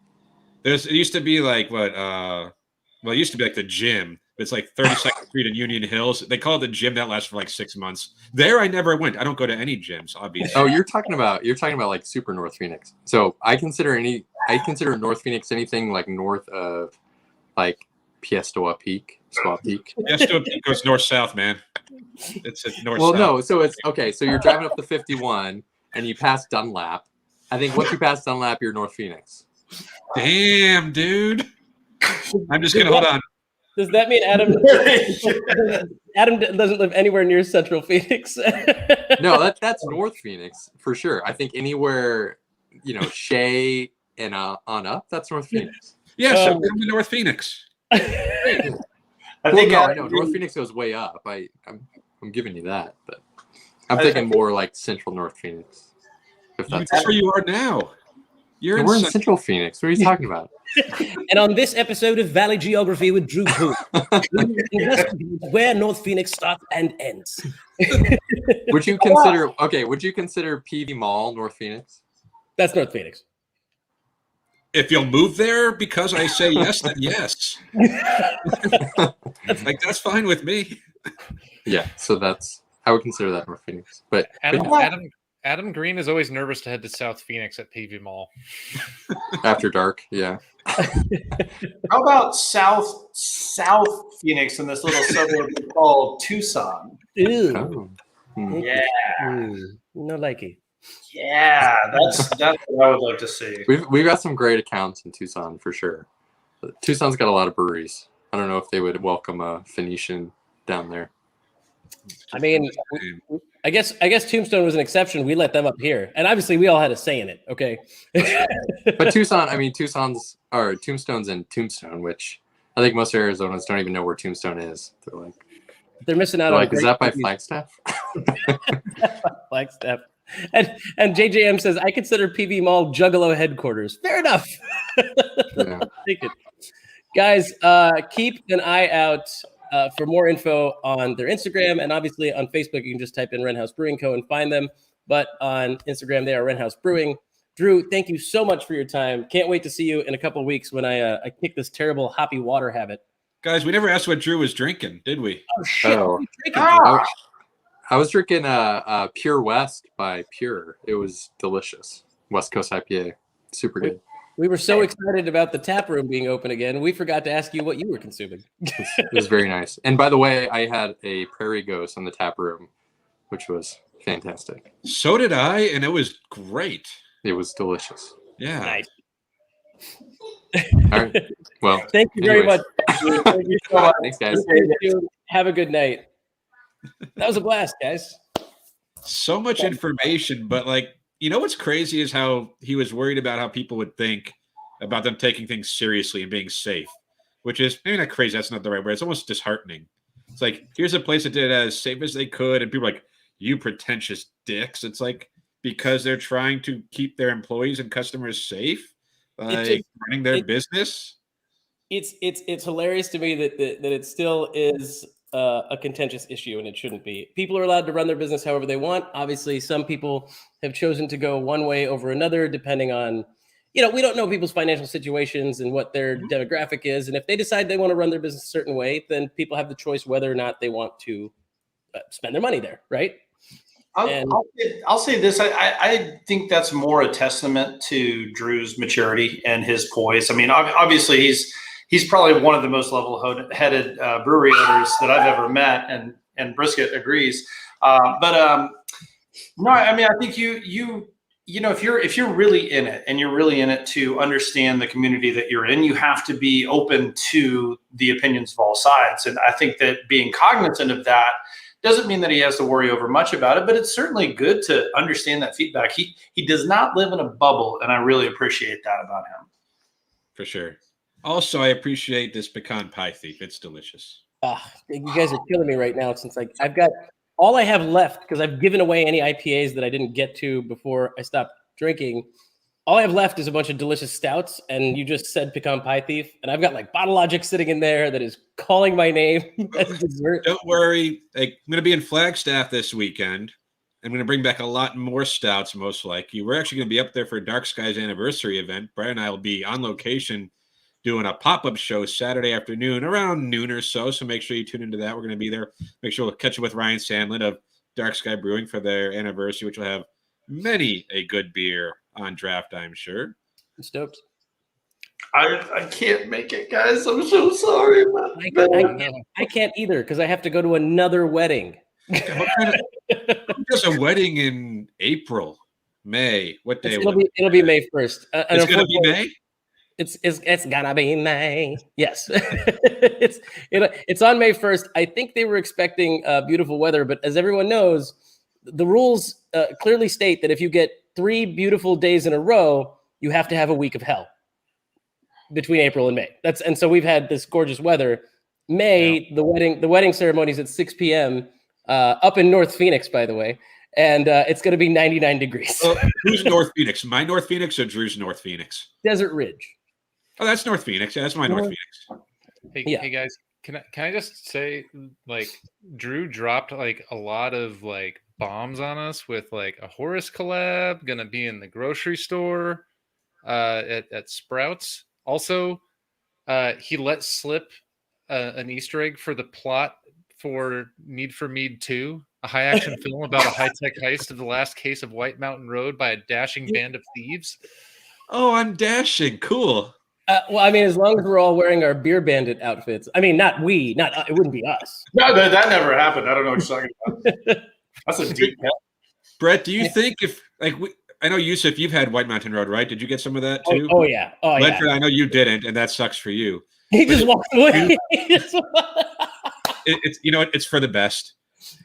It used to be like it used to be like the gym. It's like 32nd Street in Union Hills. They call it the gym. That lasts for like 6 months. There, I never went. I don't go to any gyms, obviously. Oh, you're talking about like super North Phoenix. So I consider North Phoenix anything like north of like Piestewa Peak, Squaw Peak. Piestewa Peak goes north-south, man. It's north. Well, no. So it's okay. So you're driving up the 51 and you pass Dunlap. I think once you pass Dunlap, you're North Phoenix. Damn, dude. I'm just gonna hold on. Does that mean Adam doesn't live anywhere near Central Phoenix? No, that's North Phoenix for sure. I think anywhere, Shea and on up, that's North Phoenix. Yeah, so come to North Phoenix. I know North Phoenix goes way up. I'm giving you that, but I'm thinking more like Central North Phoenix. If that's where you are now. We're in Central Phoenix. What are you talking about? And on this episode of Valley Geography with Drew Poole, we investigate where North Phoenix starts and ends. Would you consider PV Mall North Phoenix? That's North Phoenix. If you'll move there because I say yes, then yes. That's fine with me. Yeah, so I would consider that North Phoenix. But Adam Green is always nervous to head to South Phoenix at PV Mall. After dark, yeah. How about South Phoenix in this little suburb called Tucson? Ew. Oh. Yeah. No likey. Yeah, that's what I would like to see. We've got some great accounts in Tucson for sure. Tucson's got a lot of breweries. I don't know if they would welcome a Phoenician down there. I mean, I guess Tombstone was an exception. We let them up here, and obviously we all had a say in it. Okay. But Tombstone's in Tombstone, which I think most Arizonans don't even know where Tombstone is. They're missing out They're on like, is that by Flagstaff? Flagstaff. And JJM says, I consider PV Mall Juggalo headquarters. Fair enough. Yeah. Take it. Guys, keep an eye out for more info on their Instagram. And obviously on Facebook, you can just type in Wren House Brewing Co. and find them. But on Instagram, they are Wren House Brewing. Drew, thank you so much for your time. Can't wait to see you in a couple of weeks when I kick this terrible hoppy water habit. Guys, we never asked what Drew was drinking, did we? Oh, shit. Oh. What are you drinking, Drew? I was drinking Pure West by Pure. It was delicious. West Coast IPA. Super good. We were so excited about the tap room being open again. We forgot to ask you what you were consuming. It was very nice. And by the way, I had a Prairie Ghost on the tap room, which was fantastic. So did I, and it was great. It was delicious. Yeah. Nice. All right. Well, Thank you very anyways. much. Thank you so much. Thanks, guys. Have a good night. That was a blast, guys. So much information, but like, you know what's crazy is how he was worried about how people would think about them taking things seriously and being safe, which is maybe not crazy. That's not the right word. It's almost disheartening. It's like, here's a place that did it as safe as they could. And people are like, you pretentious dicks. It's like, because they're trying to keep their employees and customers safe, like running their business. It's hilarious to me that it still is a contentious issue, and it shouldn't be. People are allowed to run their business however they want. Obviously, some people have chosen to go one way over another, depending on, we don't know people's financial situations and what their demographic is. And if they decide they want to run their business a certain way, then people have the choice whether or not they want to spend their money there, right? I'll say this. I think that's more a testament to Drew's maturity and his poise. I mean, obviously he's probably one of the most level-headed brewery owners that I've ever met, and Brisket agrees. No, I mean, I think if you're really in it, and you're really in it to understand the community that you're in, you have to be open to the opinions of all sides. And I think that being cognizant of that doesn't mean that he has to worry over much about it, but it's certainly good to understand that feedback. He does not live in a bubble, and I really appreciate that about him. For sure. Also, I appreciate this pecan pie thief. It's delicious. You guys are killing me right now, since I've got all I have left, because I've given away any IPAs that I didn't get to before I stopped drinking. All I have left is a bunch of delicious stouts, and you just said pecan pie thief, and I've got like Bottle Logic sitting in there that is calling my name as dessert. Don't worry. I'm going to be in Flagstaff this weekend. I'm going to bring back a lot more stouts, most likely. We're actually going to be up there for Dark Sky's anniversary event. Brad and I will be on location doing a pop-up show Saturday afternoon around noon or so. So make sure you tune into that. We're going to be there. Make sure we'll catch up with Ryan Sandlin of Dark Sky Brewing for their anniversary, which will have many a good beer on draft, I'm sure. I'm stoked. I can't make it, guys. I'm so sorry. I can't either, because I have to go to another wedding. There's a wedding in April, May. What day? It'll be May 1st. It's going to be May? It's gonna be May. Yes. it's on May 1st. I think they were expecting beautiful weather, but as everyone knows, the rules clearly state that if you get 3 beautiful days in a row, you have to have a week of hell between April and May. And so we've had this gorgeous weather. May, the wedding ceremony is at 6 p.m. Up in North Phoenix, by the way, and it's going to be 99 degrees. Who's North Phoenix? My North Phoenix or Drew's North Phoenix? Desert Ridge. Oh, that's North Phoenix. Yeah, that's my North Phoenix. Hey guys, can I just say, like, Drew dropped like a lot of like bombs on us with like a Horus collab, gonna be in the grocery store, at Sprouts. Also, he let slip an Easter egg for the plot for Need for Mead 2, a high action film about a high tech heist of the last case of White Mountain Road by a dashing band of thieves. Oh, I'm dashing. Cool. Well, I mean, as long as we're all wearing our Beer Bandit outfits. I mean, it wouldn't be us. No, that never happened. I don't know what you're talking about. That's a deep cut. Brett, do you think I know Yusuf, you've had White Mountain Road, right? Did you get some of that too? Oh yeah. Ledford, I know you didn't, and that sucks for you. He just walked away. It's for the best.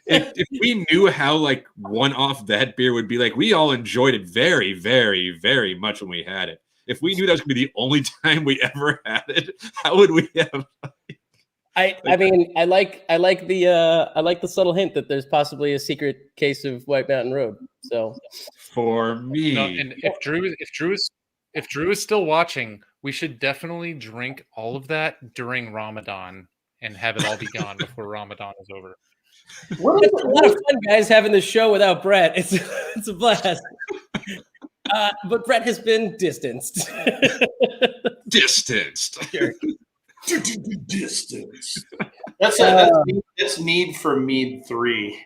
If we knew how like one-off that beer would be, like, we all enjoyed it very, very, very much when we had it. if we knew that was going to be the only time we ever had it, how would we have? I mean, I like the subtle hint that there's possibly a secret case of White Mountain Road. So For me, No, and if Drew is still watching, we should definitely drink all of that during Ramadan and have it all be gone before Ramadan is over. it's a lot of fun, guys, having this show without Brett. It's a blast. But Brett has been distanced. distanced. Distance. That's Need for Mead 3.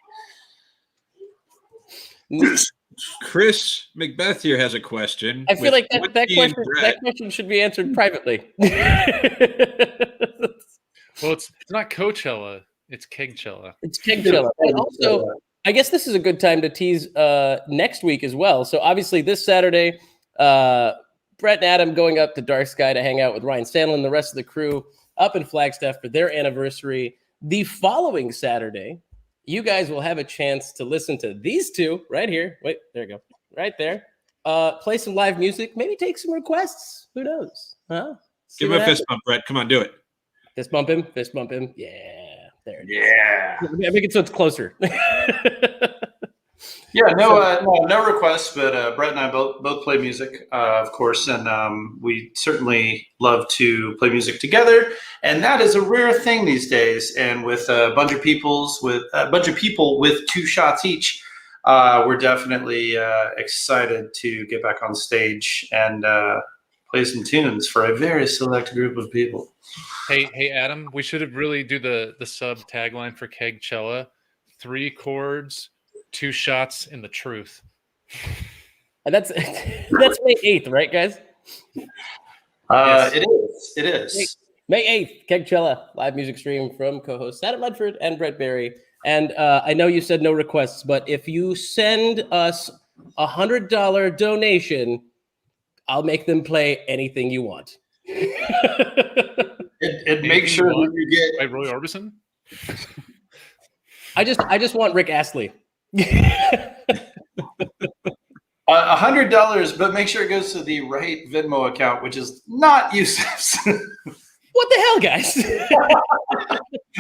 Chris Macbeth here has a question. I feel like that Whiskey and question Brett. should be answered privately. Well, it's not Coachella, it's Kegchella. It's Kegchella. And also, I guess this is a good time to tease next week as well. So obviously this Saturday, Brett and Adam going up to Dark Sky to hang out with Ryan Stanley and the rest of the crew up in Flagstaff for their anniversary. The following Saturday, you guys will have a chance to listen to these two right here. Wait, there you go. Right there. Play some live music. Maybe take some requests. Who knows? Huh? Give him a fist bump, Brett. Come on, do it. Fist bump him. Fist bump him. Yeah. There it is. Yeah. Make it so it's closer. Yeah, no requests, but Brett and I both play music, of course, and we certainly love to play music together, and that is a rare thing these days. And with a bunch of people with 2 shots each, we're definitely excited to get back on stage and play some tunes for a very select group of people. Hey, Adam, we should have really do the sub tagline for Kegchella: 3 chords, 2 shots in the truth. And that's May 8th, right, guys? Yes. It is. May 8th, Kegchella, live music stream from co-hosts Adam Ledford and Brett Berry. And I know you said no requests, but if you send us $100 donation, I'll make them play anything you want. It makes sure that you get By Roy Orbison? I just want Rick Astley. $100, but make sure it goes to the right Venmo account, which is not Yusuf's. What the hell, guys?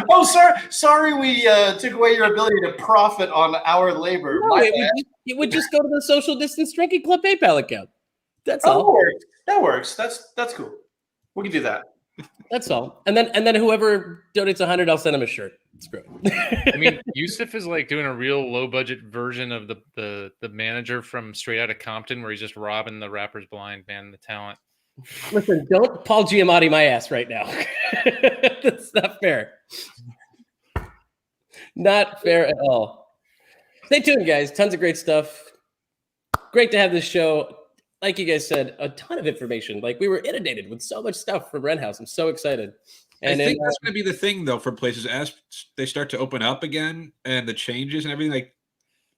Oh, sorry, we took away your ability to profit on our labor. No, it would just go to the Social Distance Drinking Club PayPal account. That's all. That works. That's cool. We can do that. That's all. And then whoever donates $100, I'll send them a shirt. It's great. I mean, Yusuf is like doing a real low budget version of the manager from Straight Outta Compton, where he's just robbing the rappers blind, man, the talent. Listen, don't Paul Giamatti my ass right now. That's not fair. Not fair at all. Stay tuned, guys. Tons of great stuff. Great to have this show. Like you guys said, a ton of information. Like, we were inundated with so much stuff from Wren House. I'm so excited. And I think that's going to be the thing, though, for places as they start to open up again and the changes and everything. Like,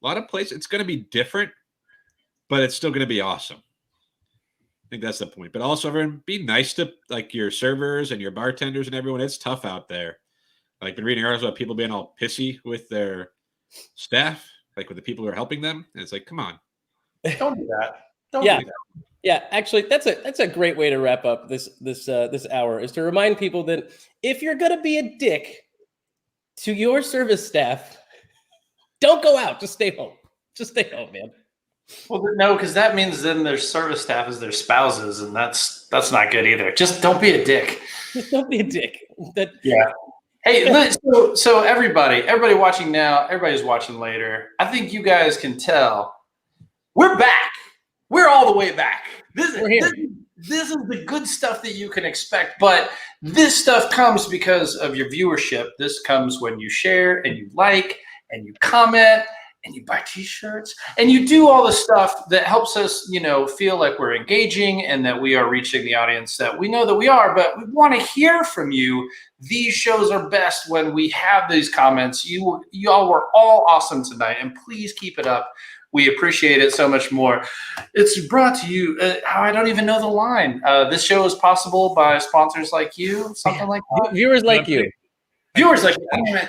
a lot of places, it's going to be different, but it's still going to be awesome. I think that's the point. But also, everyone, be nice to like your servers and your bartenders and everyone. It's tough out there. Like, been reading articles about people being all pissy with their staff, like with the people who are helping them. And it's like, come on, Don't do that. Don't do that. Yeah, actually, that's a great way to wrap up this hour, is to remind people that if you're gonna be a dick to your service staff, don't go out. Just stay home. Just stay home, man. Well, no, because that means then their service staff is their spouses, and that's not good either. Just don't be a dick. Just don't be a dick. Yeah. Hey, so everybody watching now, everybody's watching later. I think you guys can tell we're back. We're all the way back. This is the good stuff that you can expect, but this stuff comes because of your viewership. This comes when you share and you like and you comment and you buy t-shirts and you do all the stuff that helps us, feel like we're engaging and that we are reaching the audience that we know that we are, but we want to hear from you. These shows are best when we have these comments. Y'all were all awesome tonight, and please keep it up. We appreciate it so much more. It's brought to you. I don't even know the line. This show is possible by sponsors like you, something like that. Viewers like you. Viewers like you.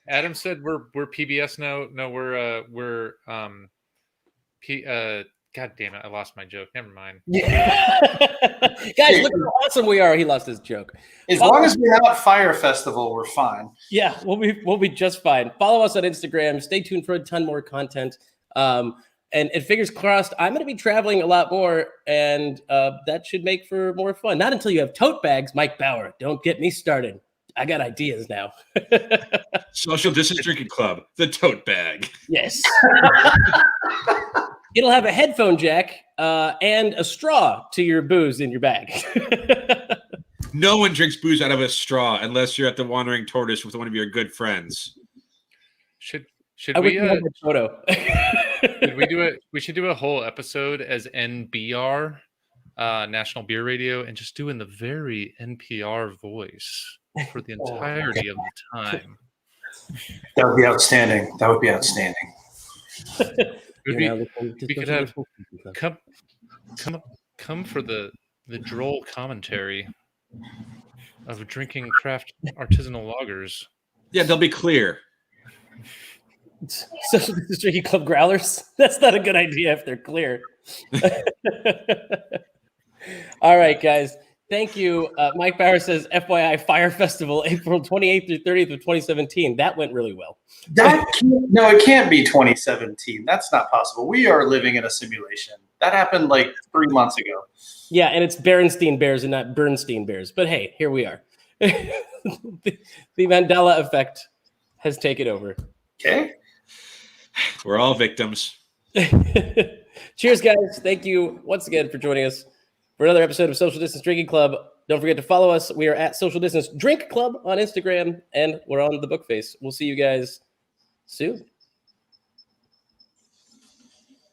Adam said we're PBS now. No, we're God damn it! I lost my joke. Never mind. Guys, look how awesome we are. He lost his joke. As long as we're not Fire Festival, we're fine. Yeah, we'll be just fine. Follow us on Instagram. Stay tuned for a ton more content. And fingers crossed, I'm going to be traveling a lot more, and that should make for more fun. Not until you have tote bags, Mike Bauer. Don't get me started. I got ideas now. Social Distance Drinking Club, the tote bag. Yes. It'll have a headphone jack and a straw to your booze in your bag. No one drinks booze out of a straw unless you're at the Wandering Tortoise with one of your good friends. Should I wish we? we had that photo. Should we do it? We should do a whole episode as NBR, National Beer Radio, and just doing the very NPR voice for the entirety of the time. That would be outstanding. We could have come for the droll commentary of drinking craft artisanal lagers. Yeah, they'll be clear. Social Distance Drinking Club growlers. That's not a good idea if they're clear. All right, guys. Thank you. Mike Bauer says, FYI, Fire Festival, April 28th through 30th of 2017. That went really well. No, it can't be 2017. That's not possible. We are living in a simulation. That happened like 3 months ago. Yeah, and it's Berenstein Bears and not Bernstein Bears. But hey, here we are. The Mandela effect has taken over. Okay. We're all victims. Cheers, guys. Thank you once again for joining us for another episode of Social Distance Drinking Club. Don't forget to follow us. We are at Social Distance Drink Club on Instagram, and we're on the Bookface. We'll see you guys soon.